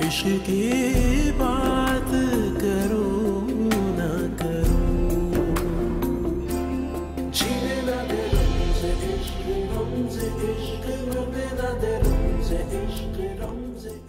इश्क की बात करूं ना करूं, जीने ना दे रमज़े इश्क, रमज़े इश्क, मरने ना दे रमज़े इश्क, रमज़े इश्क।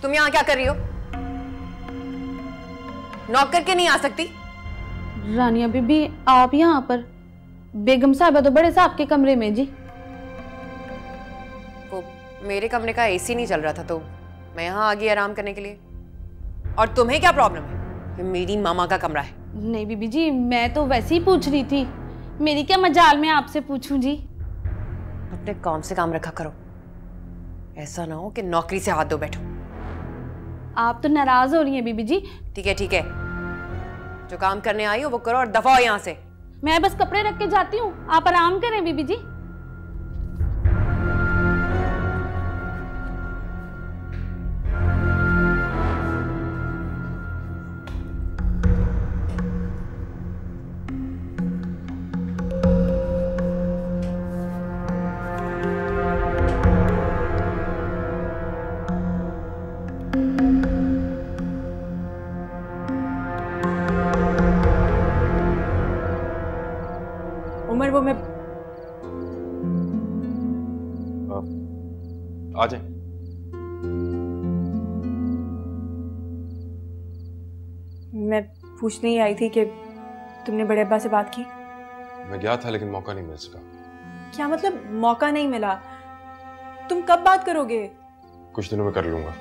तुम यहाँ क्या कर रही हो? नॉक करके नहीं आ सकती? रानिया बीबी आप यहाँ पर? बेगम साहब तो बड़े साहब के कमरे में जी। वो मेरे कमरे का एसी नहीं चल रहा था तो मैं यहाँ आ गई आराम करने के लिए। और तुम्हें क्या प्रॉब्लम है? ये मेरी मामा का कमरा है। नहीं बीबी जी, मैं तो वैसे ही पूछ रही थी। मेरी क्या मजाल में आपसे पूछूं जी। अपने काम से काम रखा करो, ऐसा ना हो कि नौकरी से हाथ धो बैठो। आप तो नाराज हो रही हैं बीबी जी। ठीक है ठीक है, जो काम करने आई हो वो करो और दफा हो यहाँ से। मैं बस कपड़े रख के जाती हूँ, आप आराम करें बीबी जी। उमर वो मैं आ जाए। मैं पूछने ही आई थी कि तुमने बड़े अब्बा से बात की। मैं गया था लेकिन मौका नहीं मिल सका। क्या मतलब मौका नहीं मिला? तुम कब बात करोगे? कुछ दिनों में कर लूंगा।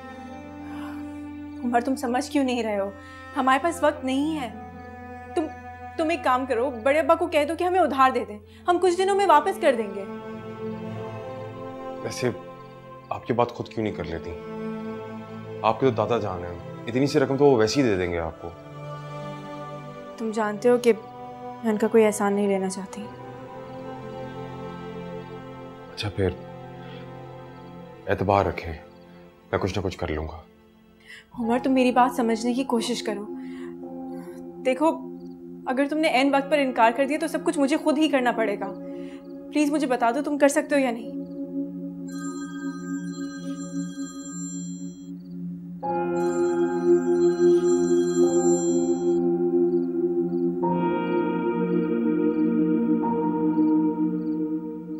उमर तुम समझ क्यों नहीं रहे हो? हमारे पास वक्त नहीं है। तुम एक काम करो, बड़े अब्बा को कह दो कि हमें उधार दे दें, हम कुछ दिनों में वापस कर देंगे। वैसे आपकी बात खुद क्यों नहीं कर लेती? आपके तो दादा जान है, इतनी सी रकम तो वो वैसे ही दे देंगे आपको। तुम जानते हो कि मैं उनका कोई एहसान नहीं लेना चाहती। अच्छा फिर एतबार रखें, मैं कुछ ना कुछ कर लूंगा। उमर तुम मेरी बात समझने की कोशिश करो। देखो, अगर तुमने एन वक्त पर इनकार कर दिया तो सब कुछ मुझे खुद ही करना पड़ेगा। प्लीज मुझे बता दो तुम कर सकते हो या नहीं।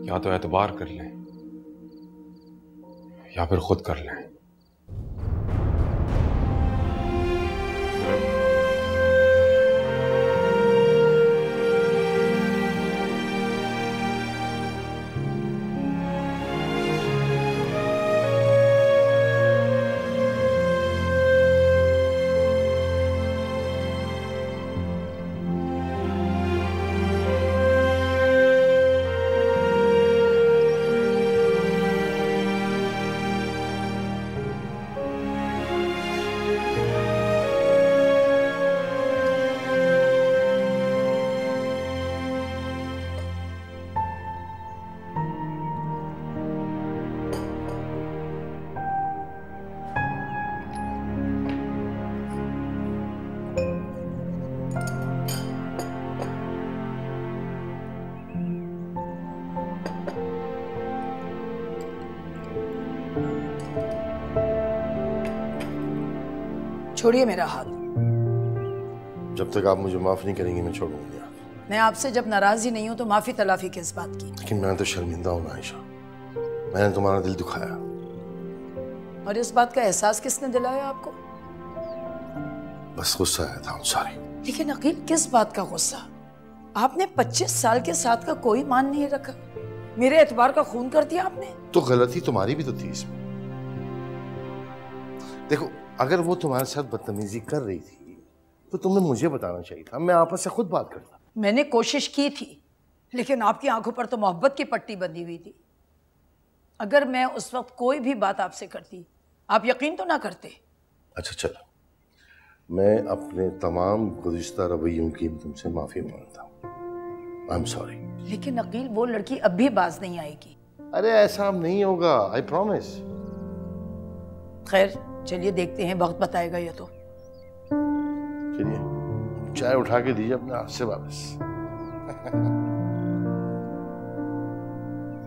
या तो एतबार कर लें या फिर खुद कर लें। छोड़िए मेरा हाथ। जब तक आप मुझे माफ नहीं करेंगी मैं छोड़ूंगी आप। मैं आपसे जब नाराज ही नहीं हूं तो माफी तलाफी किस बात की? लेकिन मैं तो शर्मिंदा हूं आयशा, मैंने तुम्हारा दिल दुखाया। और इस बात का एहसास किसने दिलाया आपको? बस गुस्सा आया था, सॉरी। लेकिन अकील किस बात का गुस्सा? आपने 25 साल के साथ का कोई मान नहीं रखा, मेरे एतबार का खून कर दिया आपने। तो गलती तुम्हारी भी तो थी इसमें। देखो, अगर वो तुम्हारे साथ बदतमीजी कर रही थी तो तुमने मुझे बताना चाहिए था, मैं आपस से खुद बात करता। मैंने कोशिश की थी लेकिन आपकी आंखों पर तो मोहब्बत की पट्टी बंधी हुई थी। अगर मैं उस वक्त कोई भी बात आपसे करती, आप यकीन तो ना करते। अच्छा चलो, मैं अपने तमाम गुज़िश्ता रवैयों की तुमसे माफ़ी मांगता हूँ। I am sorry. लेकिन अकील, वो लड़की अब भी बाज नहीं आएगी। अरे ऐसा अब नहीं होगा, आई प्रॉमिस। खैर चलिए देखते हैं, वक्त बताएगा ये तो। चलिए चाय उठा के दीजिए अपने हाथ से वापस।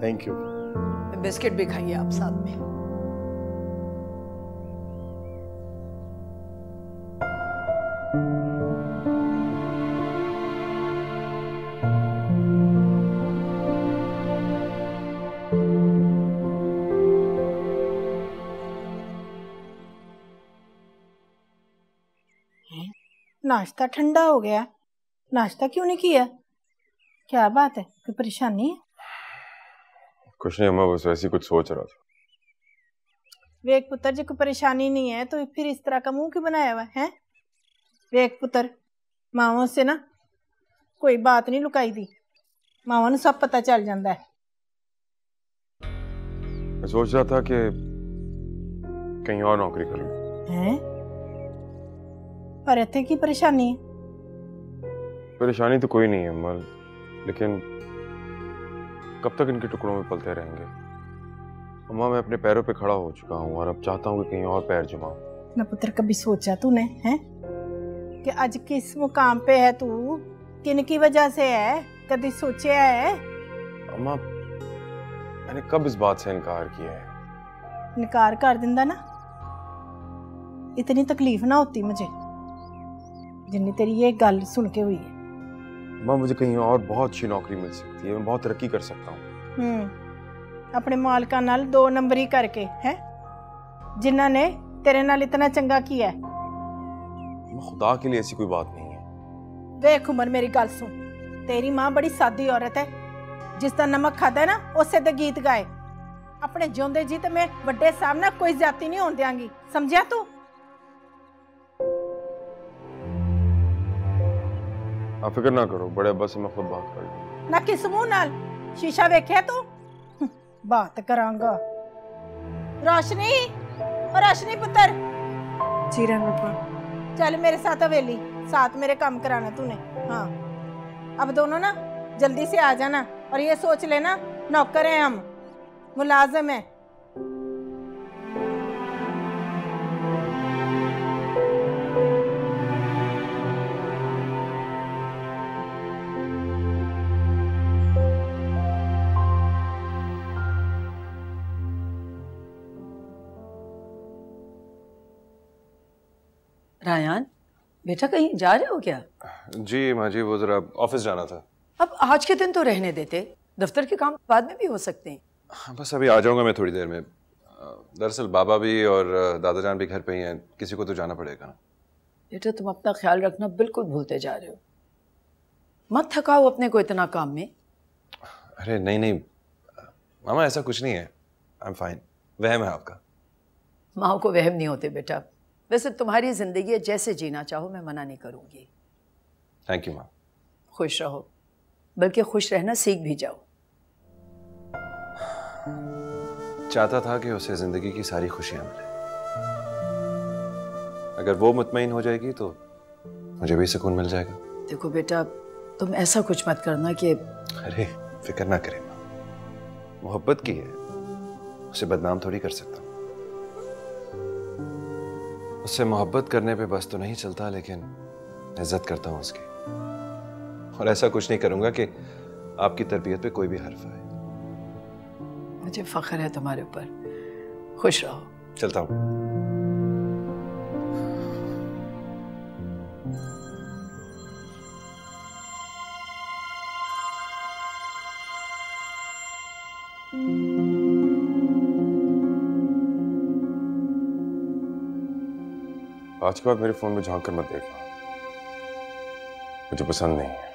Thank you. बिस्किट भी खाइए आप साथ में। नाश्ता ठंडा हो गया, नाश्ता क्यों नहीं किया? क्या बात है, कोई परेशानी है? कुछ नहीं अम्मा, बस वैसे ही कुछ सोच रहा था। वेख पुत्र, जी कोई परेशानी नहीं है तो फिर इस तरह का मुंह क्यों बनाया हुआ है? वेख पुत्र, मावां से ना कोई बात नहीं लुकाई दी, मावां नूं सब पता चल जाता है। मैं सोच रहा था कि कहीं और नौकरी कर लूं। हैं? पर इत्थे की परेशानी है? परेशानी तो कोई नहीं है अम्मा, लेकिन कब तक इनके टुकड़ों में पलते रहेंगे? अम्मा मैं अपने पैरों पे खड़ा हो चुका हूँ और अब चाहता हूँ कि कहीं और पैर जमाऊं। ना पुत्र, कभी सोचा तूने हैं कि आज किस मुकाम पे है तू, किन की वजह से है? कभी सोचा है? अम्मा मैंने कब इस बात से इनकार किया है? इनकार कर दिंदा ना, इतनी तकलीफ ना होती मुझे जिन्नी तेरी ये गल सुन के हुई है। अम्मा मुझे कहीं और बहुत अच्छी नौकरी मिल सकती है, मैं बहुत तरक्की कर सकता हूँ। अपने मालका नाल 2 नंबरी करके है, जिन्ना ने तेरे नाल इतना चंगा किया है। खुदा के लिए ऐसी कोई बात नहीं है। देख उमर, मेरी गल सुन, तेरी माँ बड़ी सादी औरत है, जिसका नमक खाता है ना उसे दे गीत गाए। अपने जिंदे जी ते मैं बड़े सामने कोई ज्यादती नहीं होने देंगी, समझिया तू? आप फिक्र ना करो, बड़े अब्बा से मैं खुद बात कर लूंगा। ना किस मुंह नाल? शीशा वेख्या तू? बात करांगा। रोशनी, और रोशनी पुत्र। जी रहमत। चल मेरे साथ हवेली, साथ मेरे काम कराना तूने। हाँ, अब दोनों ना जल्दी से आ जाना, और ये सोच लेना नौकर हैं हम, मुलाजिम है। रायान बेटा, कहीं जा रहे हो क्या? जी माँ जी, वो जरा ऑफिस जाना था। अब आज के दिन तो रहने देते, दफ्तर के काम बाद में भी हो सकते हैं। बस अभी आ जाऊंगा मैं थोड़ी देर में। दरअसल बाबा भी और दादाजान भी घर पे ही हैं, किसी को तो जाना पड़ेगा ना। बेटा तुम अपना ख्याल रखना बिल्कुल भूलते जा रहे हो, मत थकाओ अपने को इतना काम में। अरे नहीं नहीं मामा, ऐसा कुछ नहीं है, आई एम फाइन। वहम है आपका। माँ को वहम नहीं होते बेटा, वैसे तुम्हारी जिंदगी है, जैसे जीना चाहो, मैं मना नहीं करूंगी। थैंक यू माँ। खुश रहो, बल्कि खुश रहना सीख भी जाओ। चाहता था कि उसे जिंदगी की सारी खुशियां मिले, अगर वो मुतमईन हो जाएगी तो मुझे भी सुकून मिल जाएगा। देखो बेटा, तुम ऐसा कुछ मत करना कि। अरे फिक्र ना करें माँ, मोहब्बत की है, उसे बदनाम थोड़ी कर सकता हूँ। उससे मोहब्बत करने पे बस तो नहीं चलता, लेकिन इज्जत करता हूँ उसकी, और ऐसा कुछ नहीं करूंगा कि आपकी तरबियत पे कोई भी हर्फ आए। मुझे फख्र है तुम्हारे ऊपर, खुश रहो। चलता हूँ। आज के बाद मेरे फोन में झांक कर मत देखना, मुझे पसंद नहीं है।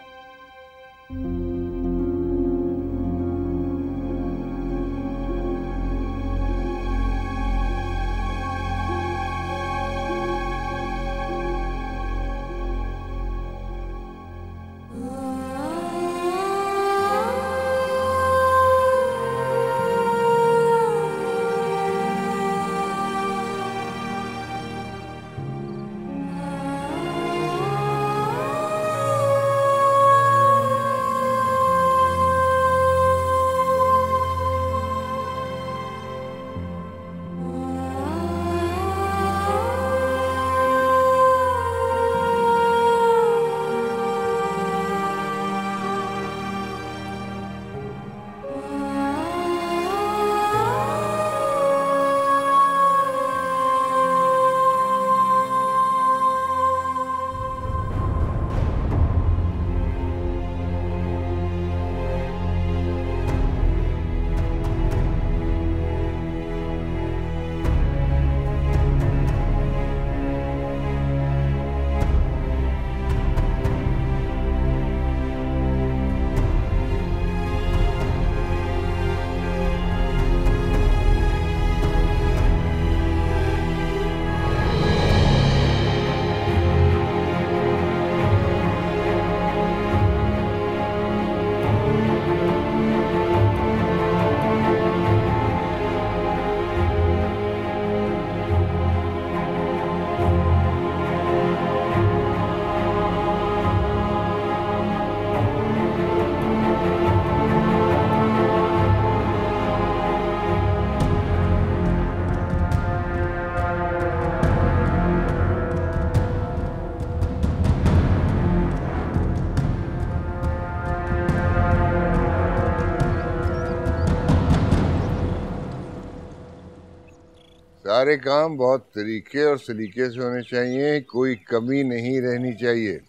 सारे काम बहुत तरीके और सलीके से होने चाहिए, कोई कमी नहीं रहनी चाहिए।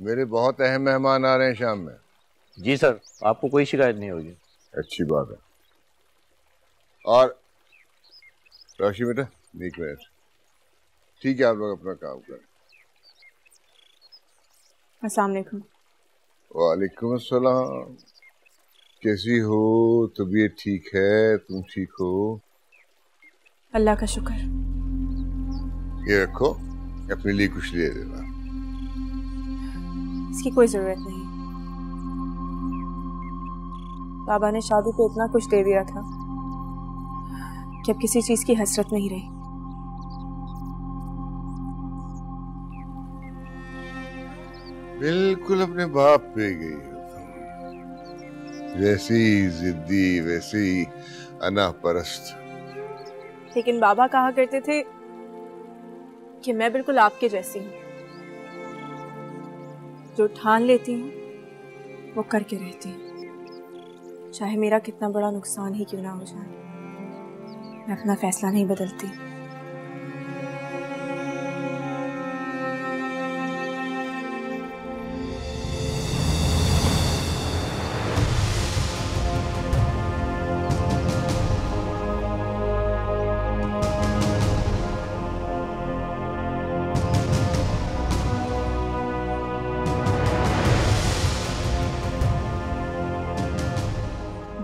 मेरे बहुत अहम मेहमान आ रहे हैं शाम में। जी सर, आपको कोई शिकायत नहीं होगी। अच्छी बात है। और रोशी बेटा, एक मिनट। ठीक है, आप लोग अपना काम करें। अस्सलाम वालेकुम। वालेकुम अस्सलाम। कैसी हो? तबीयत ठीक है? तुम ठीक हो? अल्लाह का शुक्र। ये रखो, अपने लिए कुछ ले देना। इसकी कोई जरूरत नहीं। बाबा ने शादी पे इतना कुछ दे दिया था कि अब किसी चीज की हसरत नहीं रही। बिल्कुल अपने बाप पे गई हो तुम। जैसी जिद्दी वैसी अनापरस्त। लेकिन बाबा कहा करते थे कि मैं बिल्कुल आपके जैसी हूँ, जो ठान लेती हूँ वो करके रहती हूँ, चाहे मेरा कितना बड़ा नुकसान ही क्यों ना हो जाए। मैं अपना फैसला नहीं बदलती।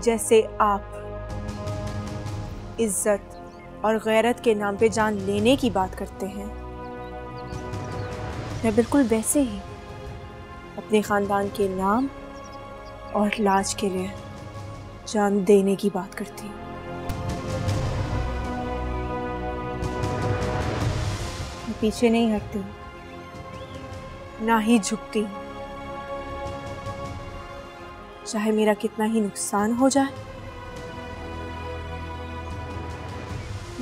जैसे आप इज्जत और गैरत के नाम पे जान लेने की बात करते हैं, मैं बिल्कुल वैसे ही अपने खानदान के नाम और लाज के लिए जान देने की बात करती हूँ। मैं पीछे नहीं हटती, ना ही झुकती हूँ, चाहे मेरा कितना ही नुकसान हो जाए,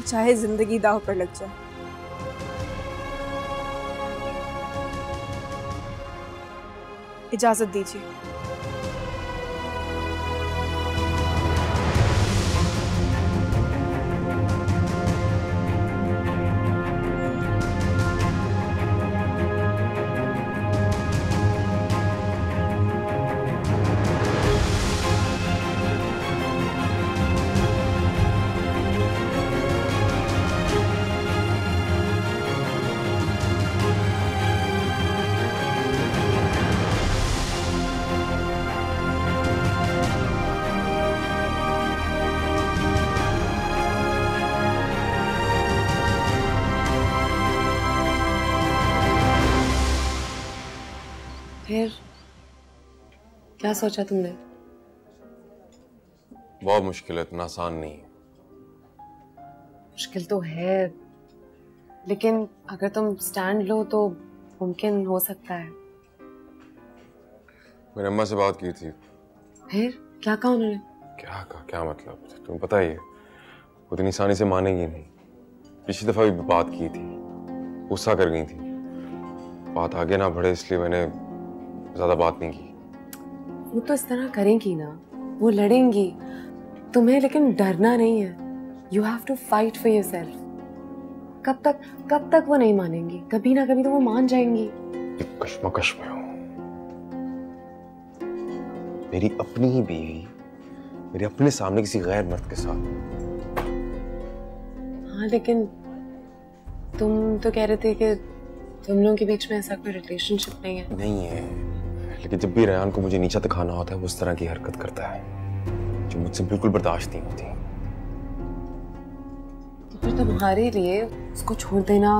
चाहे जिंदगी दांव पर लग जाए। इजाजत दीजिए। फिर क्या सोचा तुमने? बहुत मुश्किल है, इतना आसान नहीं है। मुश्किल तो है, लेकिन अगर तुम स्टैंड लो तो मुमकिन हो सकता है। मैंने अम्मा से बात की थी। फिर क्या कहा उन्होंने? क्या कहा? क्या मतलब? तुम्हें पता ही है, वो इतनी आसानी से मानेंगी नहीं। पिछली दफा भी बात की थी, गुस्सा कर गई थी। बात आगे ना बढ़े इसलिए मैंने ज्यादा बात नहीं की। वो तो इस तरह करेंगी ना, वो लड़ेंगी। तुम्हें लेकिन डरना नहीं है। You have to fight for yourself. कब तक वो नहीं मानेंगी? कभी ना कभी तो वो मान जाएंगी। कश्मकश में हूं। मेरी अपनी ही बीवी मेरे अपने सामने किसी गैर मर्द के साथ। हाँ, लेकिन तुम तो कह रहे थे कि तुम लोगों के बीच में ऐसा कोई रिलेशनशिप नहीं है। नहीं है, लेकिन जब भी रेहान को मुझे नीचा दिखाना होता है वो उस तरह की हरकत करता है जो मुझसे बिल्कुल बर्दाश्त नहीं होती। तो फिर तुम्हारे लिए उसको छोड़ देना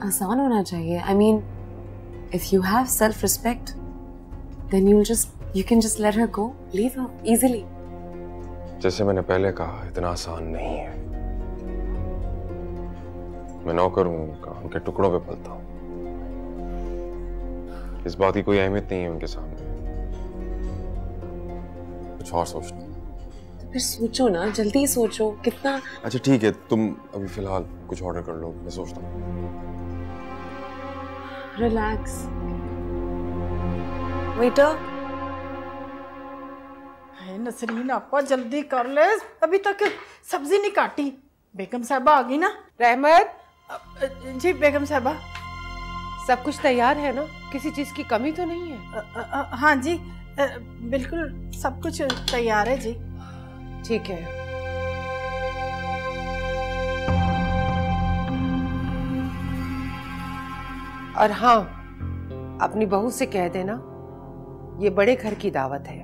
आसान होना चाहिए। I mean, if you have self-respect, then you can just let her go, leave her easily. जैसे मैंने पहले कहा, इतना आसान नहीं है। मैं नौकर हूं उनका, उनके टुकड़ों पे पलता हूं। इस बात की कोई अहमियत नहीं है उनके सामने। कुछ और सोचना। तो फिर सोचो ना, जल्दी सोचो। कितना? अच्छा ठीक है, तुम अभी फिलहाल कुछ ऑर्डर कर लो, मैं सोचता हूँ। रिलैक्स। वेटर। नसरीन आपा जल्दी कर ले, अभी तक सब्जी नहीं काटी। बेगम साहबा आ गई ना? रहमत, जी बेगम साहबा। सब कुछ तैयार है ना? किसी चीज की कमी तो नहीं है? हाँ जी, बिल्कुल सब कुछ तैयार है जी। ठीक है। और हाँ, अपनी बहू से कह देना ये बड़े घर की दावत है,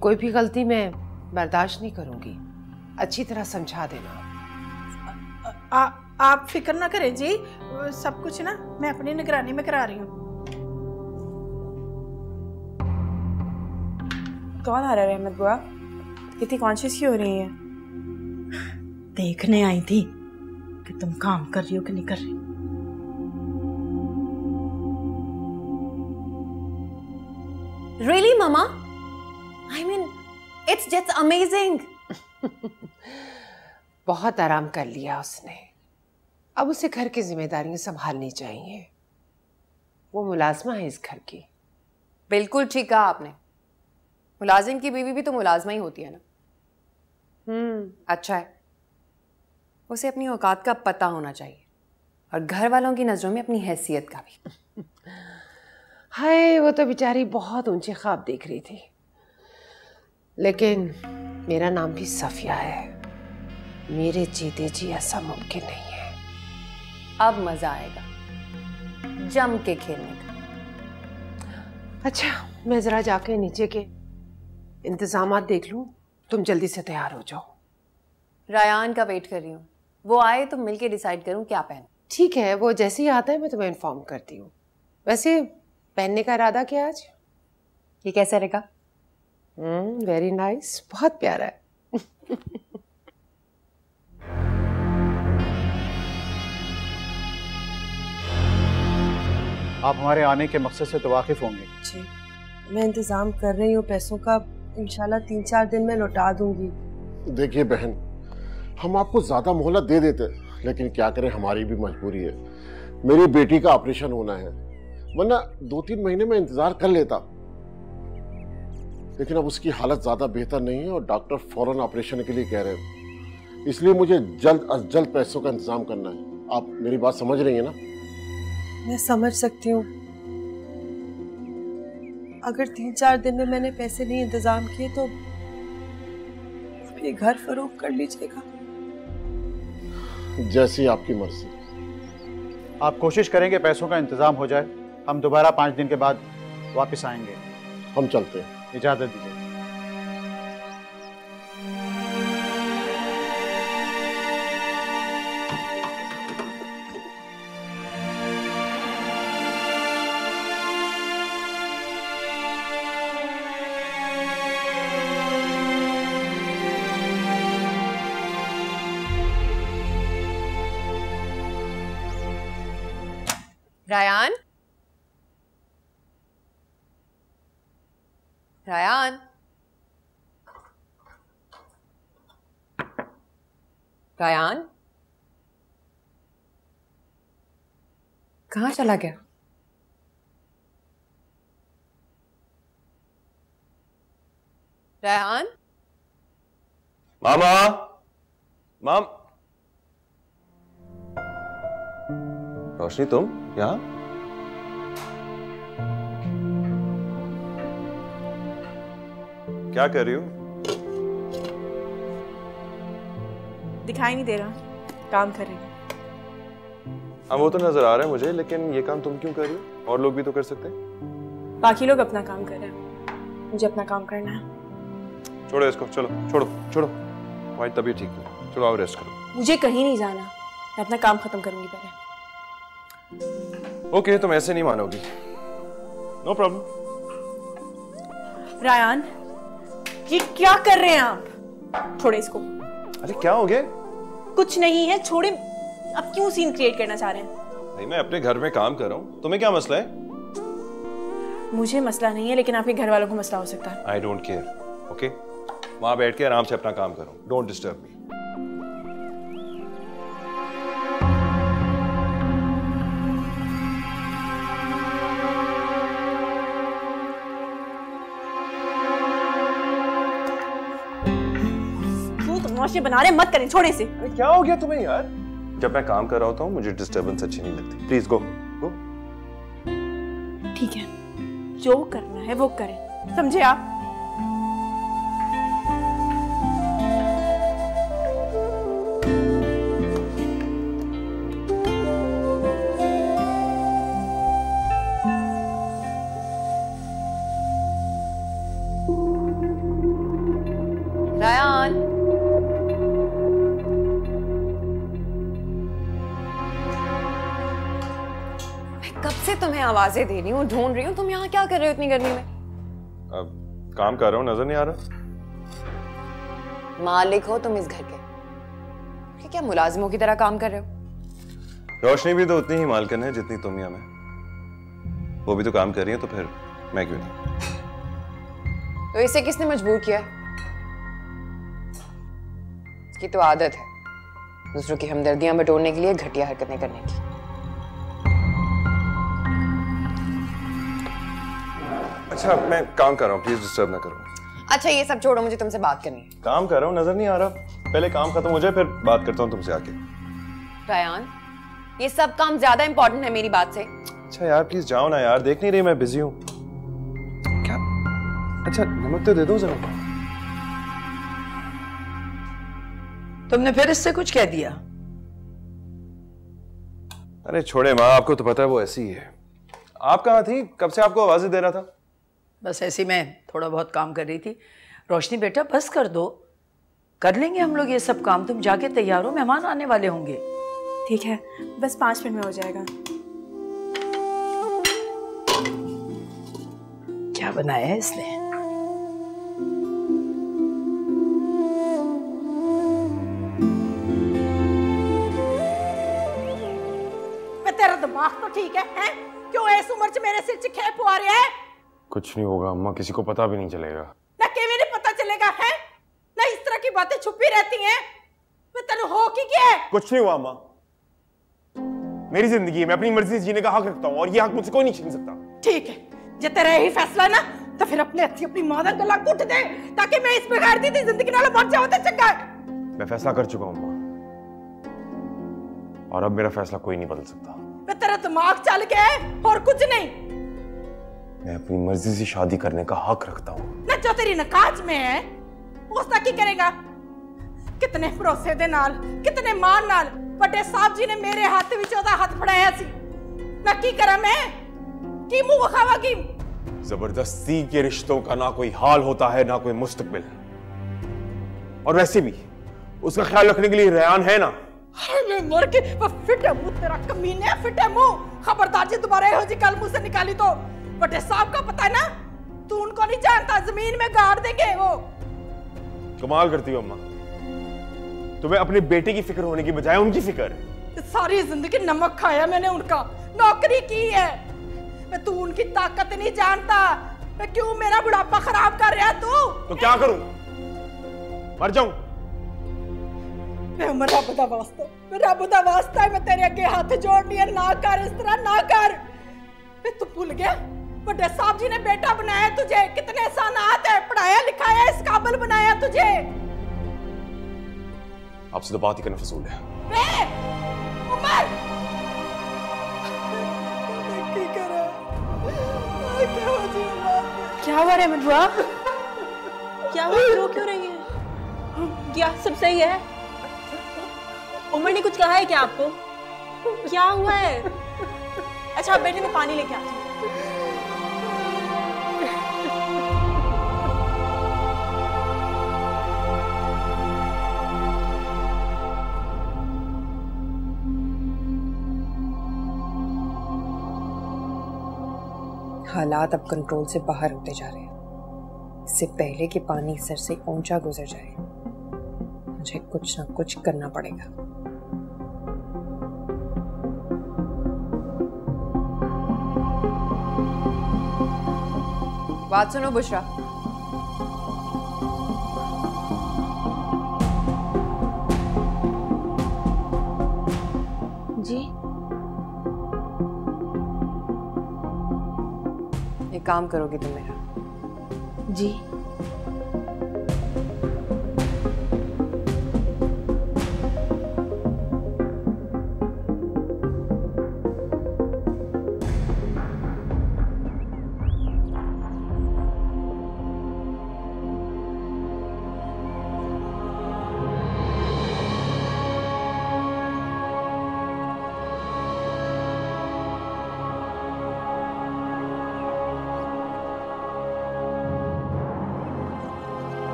कोई भी गलती मैं बर्दाश्त नहीं करूंगी। अच्छी तरह समझा देना। आप फिक्र ना करें जी, सब कुछ ना मैं अपनी निगरानी में करा रही हूँ। कौन आ रहा है रहमत बुआ? कितनी कॉन्शियस क्यों हो रही है? देखने आई थी कि तुम काम कर रही हो कि नहीं कर रही। Really, Mama? I mean, it's just amazing. बहुत आराम कर लिया उसने, अब उसे घर की जिम्मेदारियां संभालनी चाहिए। वो मुलाजमा है इस घर की। बिल्कुल ठीक कहा आपने। मुलाजिम की बीवी भी तो मुलाजमा ही होती है ना। अच्छा है, उसे अपनी औकात का पता होना चाहिए और घर वालों की नजरों में अपनी हैसियत का भी। हाय, वो तो बेचारी बहुत ऊंचे ख्वाब देख रही थी, लेकिन मेरा नाम भी सफिया है। मेरे जीते जी ऐसा मुमकिन नहीं है। अब मजा आएगा जम के खेलने का। अच्छा, मैं जरा जाके नीचे के इंतजामात देख लूं, तुम जल्दी से तैयार हो जाओ। रायान का वेट कर रही हूँ, वो आए तो मिलके डिसाइड करूँ क्या पहन। ठीक है, वो जैसे ही आता है मैं तुम्हें इन्फॉर्म करती हूँ। वैसे पहनने का इरादा क्या आज? ये कैसा रहेगा? वेरी नाइस, बहुत प्यारा है। आप हमारे आने के मकसद से तो वाकिफ होंगे। जी, मैं इंतजाम कर रही हूँ पैसों का, इंशाल्लाह 3-4 दिन में लौटा दूंगी। देखिए बहन, हम आपको ज्यादा मोहलत दे देते, लेकिन क्या करें, हमारी भी मजबूरी है। मेरी बेटी का ऑपरेशन होना है, वरना 2-3 महीने में इंतजार कर लेता, लेकिन अब उसकी हालत ज्यादा बेहतर नहीं है और डॉक्टर फौरन ऑपरेशन के लिए कह रहे हैं। इसलिए मुझे जल्द अज जल्द पैसों का इंतजाम करना है। आप मेरी बात समझ रही हैं ना? मैं समझ सकती हूँ। अगर 3-4 दिन में मैंने पैसे नहीं इंतजाम किए तो ये घर फरोख्त कर लीजिएगा। जैसी आपकी मर्जी। आप कोशिश करेंगे पैसों का इंतजाम हो जाए। हम दोबारा 5 दिन के बाद वापस आएंगे। हम चलते हैं, इजाजत दीजिए। रायान, रायान, रायान, कहाँ चला गया? रायान, मामा, माम, रोशनी तुम यहाँ? क्या कर रही हो? दिखाई नहीं दे रहा, काम कर रही हूँ। हाँ वो तो नजर आ रहा है मुझे, लेकिन ये काम तुम क्यों कर रही हो? और लोग भी तो कर सकते हैं। बाकी लोग अपना काम कर रहे हैं, मुझे अपना काम करना है। छोड़ो इसको, चलो छोड़ो छोड़ो, तुम्हारी तबीयत ठीक नहीं, चलो आओ रेस्ट करो। मुझे कहीं नहीं जाना, मैं अपना काम खत्म करूंगी पहले। ओके, तुम ऐसे नहीं मानोगी। No problem. रायान, ये क्या कर रहे हैं आप? छोड़े इसको। अरे क्या हो गया? कुछ नहीं है, छोड़े। अब क्यों सीन क्रिएट करना चाह रहे हैं? नहीं, मैं अपने घर में काम कर रहा हूँ, तुम्हें क्या मसला है? मुझे मसला नहीं है, लेकिन आपके घर वालों को मसला हो सकता है। I don't care, okay? वहां बैठ के आराम से अपना काम करो, डोंट डिस्टर्ब मी। तमाशे बना रहे, मत करें, छोड़े इसे। क्या हो गया तुम्हें यार? जब मैं काम कर रहा होता हूँ मुझे डिस्टर्बेंस अच्छी नहीं लगती। प्लीज गो गो। ठीक है, जो करना है वो करें, समझे आप? रायान, मैं कब से तुम्हें आवाजें दे रही हूँ, ढूंढ रही हूँ, तुम यहाँ क्या कर रहे हो इतनी गर्मी में? अब काम कर रहा हूँ, नजर नहीं आ रहा? मालिक हो तुम इस घर के, कि क्या मुलाजिमों की तरह काम कर रहे हो? रोशनी भी तो उतनी ही मालकिन है जितनी तुम या मैं। वो भी तो काम कर रही है, तो फिर मैं क्यों नहीं? तो इसे किसने मजबूर किया? इसकी तो आदत है दूसरों की हमदर्दियां बटोरने के लिए घटिया हरकतें करने की। अच्छा मैं काम कर रहा हूँ, प्लीज डिस्टर्ब ना करो। अच्छा ये सब छोड़ो, मुझे तुमसे बात करनी है। काम कर रहा हूँ, नजर नहीं आ रहा? पहले काम खत्म हो जाए फिर बात करता हूँ तुमसे आके। रायान, ये सब काम ज्यादा इंपॉर्टेंट है मेरी बात से। अच्छा यार प्लीज जाओ ना यार, देख नहीं रही मैं बिजी हूँ क्या? अच्छा नमक तो दे दो जरा। तुमने फिर इससे कुछ कह दिया? अरे छोड़े माँ, आपको तो पता है वो ऐसी ही है। आप कहाँ थी? कब से आपको आवाजें दे रहा था। बस ऐसी मैं थोड़ा बहुत काम कर रही थी। रोशनी बेटा बस कर दो, कर लेंगे हम लोग ये सब काम। तुम जाके तैयार हो, मेहमान आने वाले होंगे। ठीक है, बस 5 मिनट में हो जाएगा। क्या बनाया है इसने? तेरा दिमाग तो ठीक है, हैं? क्यों इस उम्र च मेरे सिर च खेप हुआ रहा है? कुछ नहीं होगा अम्मा, किसी को पता भी नहीं चलेगा। ना केवे नहीं पता चलेगा, है ना? इस तरह की बातें छुपी रहती हैं। मैं तेन हो की क्या है? कुछ नहीं हुआ अम्मा, मेरी जिंदगी है, मैं अपनी मर्जी से जीने का हक रखता हूँ और ये हक मुझसे कोई नहीं छीन सकता। ठीक है, जे तेरा यही फैसला है ना, तो फिर अपने हथी अपनी मां दा गला घुट दे, ताकि मैं इस बेगार दी जिंदगी नाल मर जाऊं ते चंगा। मैं फैसला कर चुका हूँ अम्मा, और अब मेरा फैसला कोई नहीं बदल सकता। मैं तेरा दिमाग चल गया है और कुछ नहीं। मैं अपनी मर्जी से शादी करने का हक रखता हूँ। ना जो तेरी नकाज में है उसका की करेगा? कितने भरोसे दे नाल, कितने मान नाल बड़े साहब जी ने मेरे हाथ विच ओदा हाथ फड़ाया सी। ना की करा मैं, की मुंह खावागी? जबरदस्ती के रिश्तों का ना कोई हाल होता है ना कोई मुस्तकबिल, और वैसे भी उसका ख्याल रखने के लिए रेहान है ना। मैं मर के फिटे मुंह तेरा कमीने, फिटे मुंह। खबरदार जी दोबारा यहो जी गल मुंह से निकाली तो बड़े साहब का पता है ना, तू उनको नहीं जानता, जमीन में गाड़ देंगे वो। कमाल करती हो अम्मा, तुम्हें अपने बेटे की फिक्र होने की बजाय उनकी फिक्र है। सारी जिंदगी नमक खाया मैंने उनका, नौकरी की है। मैं तू उनकी ताकत नहीं जानता। मैं क्यों मेरा बुढ़ापा खराब कर रहा तू? तो क्या करूं? मर जाऊं? मैं रब दा वास्ता, मैं रब दा वास्ता है, मैं तेरे अगे हाथ जोड़नी है, ना कर इस तरह, ना कर। तू भूल गया बड़े साहब जी ने बेटा बनाया तुझे, कितने एहसानात है, पढ़ाया लिखाया, इस काबिल बनाया तुझे। आपसे तो बात ही करना फजूल है। उमर क्या हुआ रे मधुआ? क्या हुआ, रो क्यों रही है? क्या सब सही है? उमर ने कुछ कहा है क्या आपको? क्या हुआ है? अच्छा आप बैठे, मैं पानी लेके आती हूँ। हालात अब कंट्रोल से बाहर होते जा रहे हैं। इससे पहले कि पानी सर से ऊंचा गुजर जाए, मुझे कुछ ना कुछ करना पड़ेगा। बात सुनो बुशरा, जी एक काम करोगी तुम मेरा? जी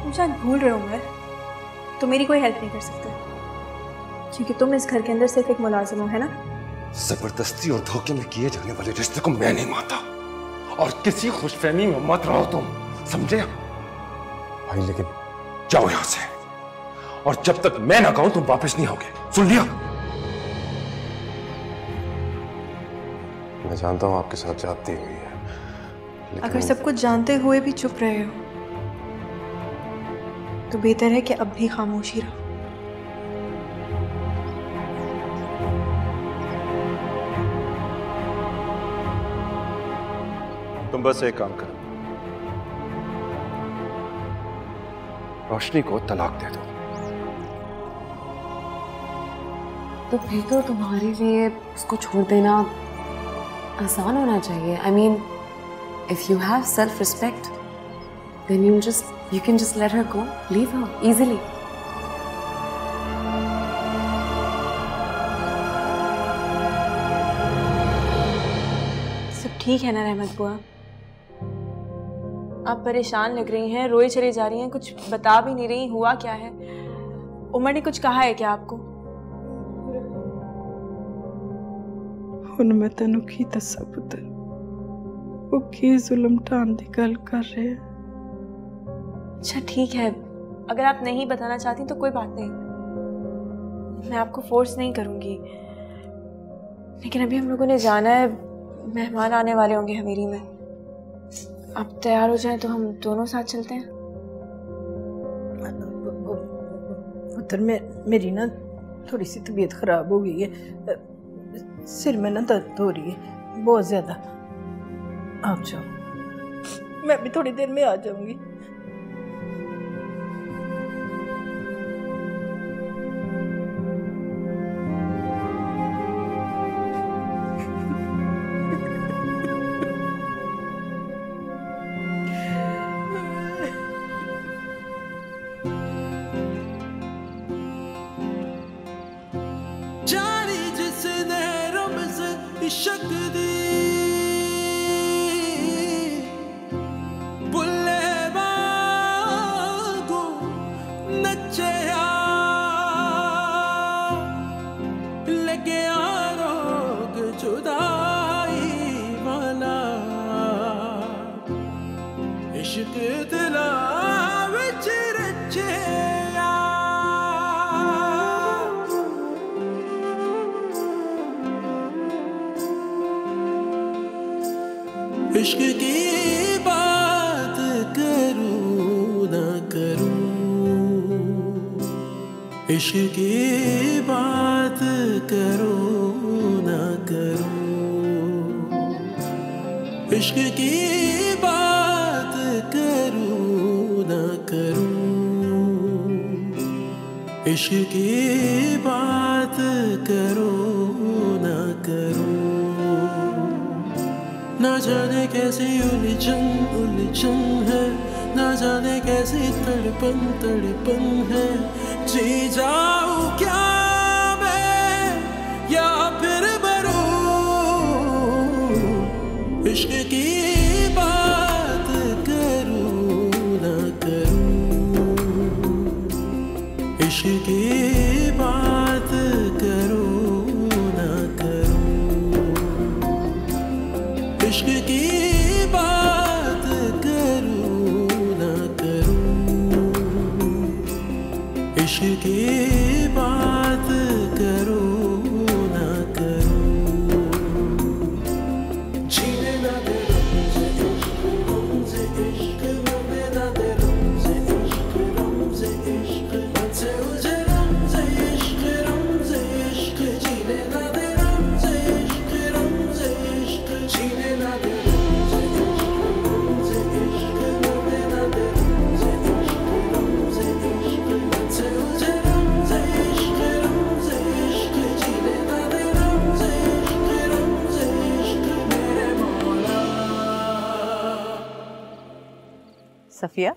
तुम शायद भूल रहे हो उमर, तुम मेरी कोई हेल्प नहीं कर सकते क्योंकि तुम इस घर के अंदर सिर्फ एक मुलाजिम हो, है ना? जबरदस्ती और धोखे में किए जाने वाले रिश्ते को मैं नहीं मानता और किसी खुशफहमी में मत रहो तुम, समझे भाई? लेकिन जाओ यहां से और जब तक मैं ना कहूं तुम वापस नहीं आओगे, सुन लिया? मैं जानता हूं आपके साथ जाती हुई है, अगर सब कुछ जानते हुए भी चुप रहे हो तो बेहतर है कि अब भी खामोशी रहो। तुम बस एक काम करो, रोशनी को तलाक दे दो। तो फिर तो तुम्हारे लिए उसको छोड़ देना आसान होना चाहिए। I mean, if you have self-respect, then you can just let her go, leave her easily. सब ठीक है ना रहमत बुआ? आप परेशान लग रही हैं, रोए चली जा रही हैं, कुछ बता भी नहीं रही, हुआ क्या है? उमर ने कुछ कहा है क्या आपको? ਹੁਣ मैं तेनू की दसा पुत्र, वो की जुल्म ढाण दी गल कर रहे हैं। अच्छा ठीक है, अगर आप नहीं बताना चाहती तो कोई बात नहीं, मैं आपको फोर्स नहीं करूंगी। लेकिन अभी हम लोगों ने जाना है, मेहमान आने वाले होंगे हवेली में। आप तैयार हो जाएं तो हम दोनों साथ चलते हैं। पुत्र मेरी ना थोड़ी सी तबीयत खराब हो गई है, सिर में ना दर्द हो रही है बहुत ज्यादा। आप जाओ, मैं भी थोड़ी देर में आ जाऊंगी। इश्क दी बुल्ले वागू नचया लेके आ रोग जुदाई वाला इश्क दिला विच रचया। इश्क की बात करूं ना करूं, इश्क की बात करूं ना करूं, इश्क की बात करूं ना करूं, इश्क की बात करूं ना करूं। ना जाने कैसी उलझन है, ना जाने कैसी तड़पन है, जी जाऊं क्या मैं या फिर मरूं, इश्क की बात करूं ना करूं, इश्क की बात करूं ना करूं, इश्क की बात करूं ना करूं, इश्क की बात करूं ना करूं। जीने ना दे रमज़े इश्क मरने ना दे रमज़े इश्क बचे मुझे रमज़े इश्क जीने ना दे रमज़े इश्क जीने ना दे रमज़े इश्क मरने ना दे रमज़े इश्क बचे मुझे रमज़े इश्क जीने ना दे रमज़े इश्क मेरे मौला। सफिया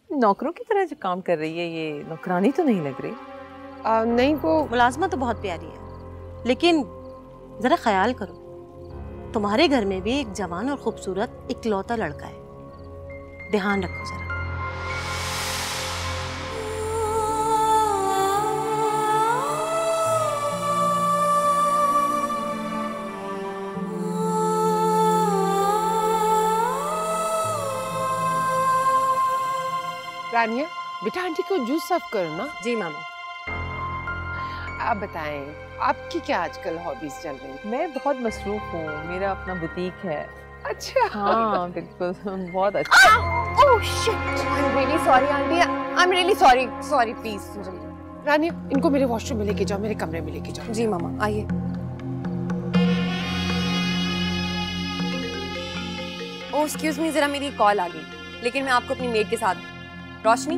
नौकरों की तरह जो काम कर रही है, ये नौकरानी तो नहीं लग रही। नहीं, वो मुलाजमा तो बहुत प्यारी है, लेकिन जरा ख्याल करो, तुम्हारे घर में भी एक जवान और खूबसूरत इकलौता लड़का है, ध्यान रखो जरा। रानिया बेटा आंटी को जूस सर्व करो ना। जी मामा। आप बताएं आपकी क्या आजकल हॉबीज चल रही हैं? मैं बहुत मसरूफ हूँ, मेरा अपना बुटीक है। अच्छा। हाँ बिल्कुल, बहुत अच्छा। Oh shit, I am really sorry aunty, I am really sorry please. Rania इनको मेरे वॉशरूम में लेके जाओ, मेरे कमरे में लेके जाओ। जी मामा आइए। ओह एक्सक्यूज मी, जरा मेरी कॉल आ गई, लेकिन मैं आपको अपनी मेड के साथ। रोशनी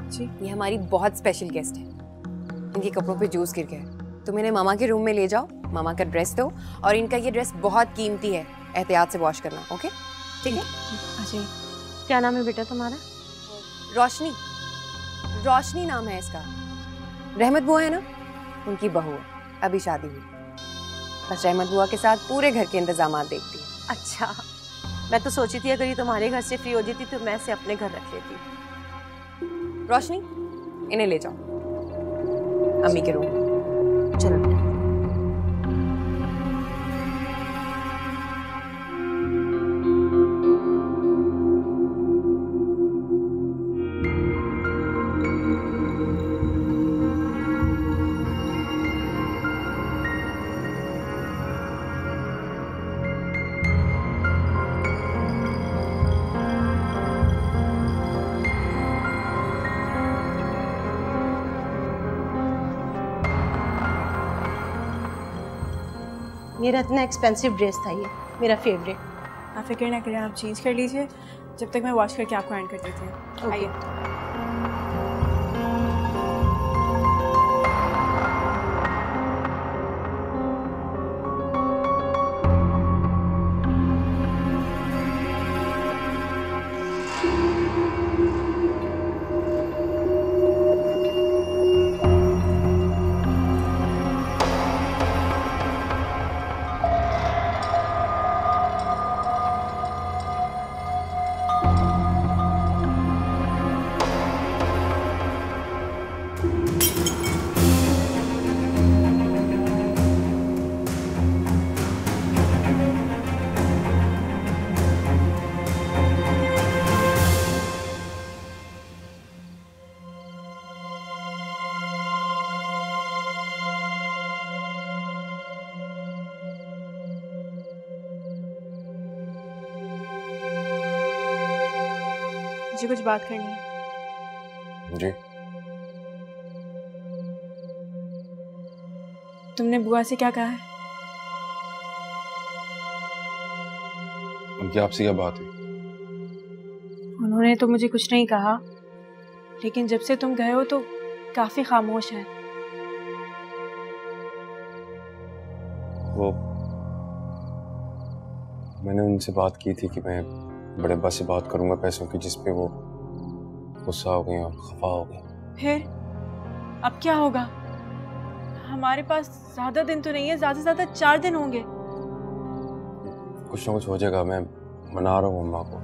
जी, ये हमारी बहुत स्पेशल गेस्ट है, इनके कपड़ों पे जूस गिर गया, तो मैंने मामा के रूम में ले जाओ, मामा का ड्रेस दो, और इनका ये ड्रेस बहुत कीमती है, एहतियात से वॉश करना। ओके ठीक है। अच्छा क्या नाम है बेटा तुम्हारा? रोशनी, रोशनी नाम है इसका। रहमत बुआ है ना, उनकी बहू है, अभी शादी हुई, बस रहमत बुआ के साथ पूरे घर के इंतजाम देखती है। अच्छा, मैं तो सोची थी अगर ये तुम्हारे घर से फ्री हो जाती तो मैं इसे अपने घर रख लेती। रोशनी इन्हें ले जाओ अम्मी के रूम। चलो। मेरा इतना एक्सपेंसिव ड्रेस था ये, मेरा फेवरेट। आप फिक्र ना करें, आप चेंज कर लीजिए, जब तक मैं वॉश करके आपको हैंड कर देती हूँ। आइए। मुझे कुछ बात करनी है। जी। तुमने बुआ से क्या कहा है? उनकी आपसे क्या बात है? उन्होंने तो मुझे कुछ नहीं कहा, लेकिन जब से तुम गए हो तो काफी खामोश है। वो मैंने उनसे बात की थी कि मैं बड़े अब्बा से बात करूंगा पैसों की, जिसपे वो गुस्सा हो गई और खफा हो गई। फिर अब क्या होगा? हमारे पास ज्यादा दिन तो नहीं है, ज्यादा से ज्यादा 4 दिन होंगे। कुछ ना कुछ हो जाएगा, मैं मना रहा हूँ अम्मा को।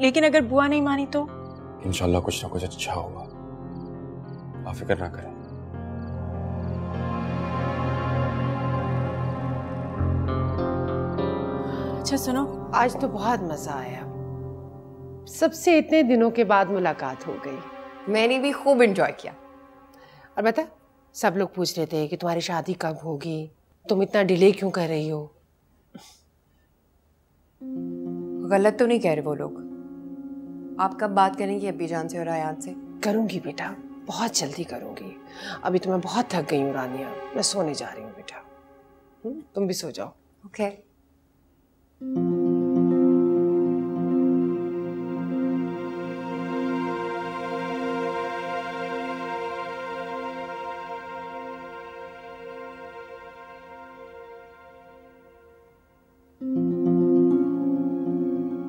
लेकिन अगर बुआ नहीं मानी तो? इंशाल्लाह कुछ ना कुछ अच्छा होगा, आप फिक्र ना करें। अच्छा सुनो, आज तो बहुत मजा आया, सबसे इतने दिनों के बाद मुलाकात हो गई। मैंने भी खूब एंजॉय किया। और बता, सब लोग पूछ रहे थे कि तुम्हारी शादी कब होगी, तुम इतना डिले क्यों कर रही हो? गलत तो नहीं कह रहे वो लोग। आप कब बात करेंगी अब्बी जान से और आयात से? करूंगी बेटा, बहुत जल्दी करूंगी। अभी तो मैं बहुत थक गई हूँ रानिया, मैं सोने जा रही हूँ बेटा। तुम भी सो जाओ। ओके।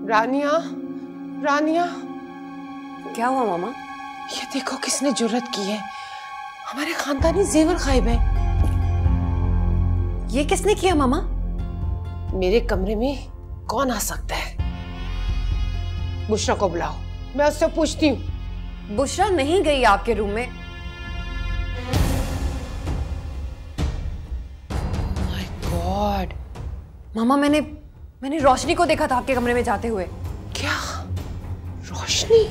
रानिया, रानिया, क्या हुआ मामा? ये देखो किसने जुर्रत की है, हमारे खानदानी जेवर गायब है। ये किसने किया मामा? मेरे कमरे में कौन आ सकता है? बुशरा को बुलाओ, मैं उससे पूछती हूँ। बुशरा नहीं गई आपके रूम में। माय गॉड मामा, मैंने रोशनी को देखा था आपके कमरे में जाते हुए। क्या? रोशनी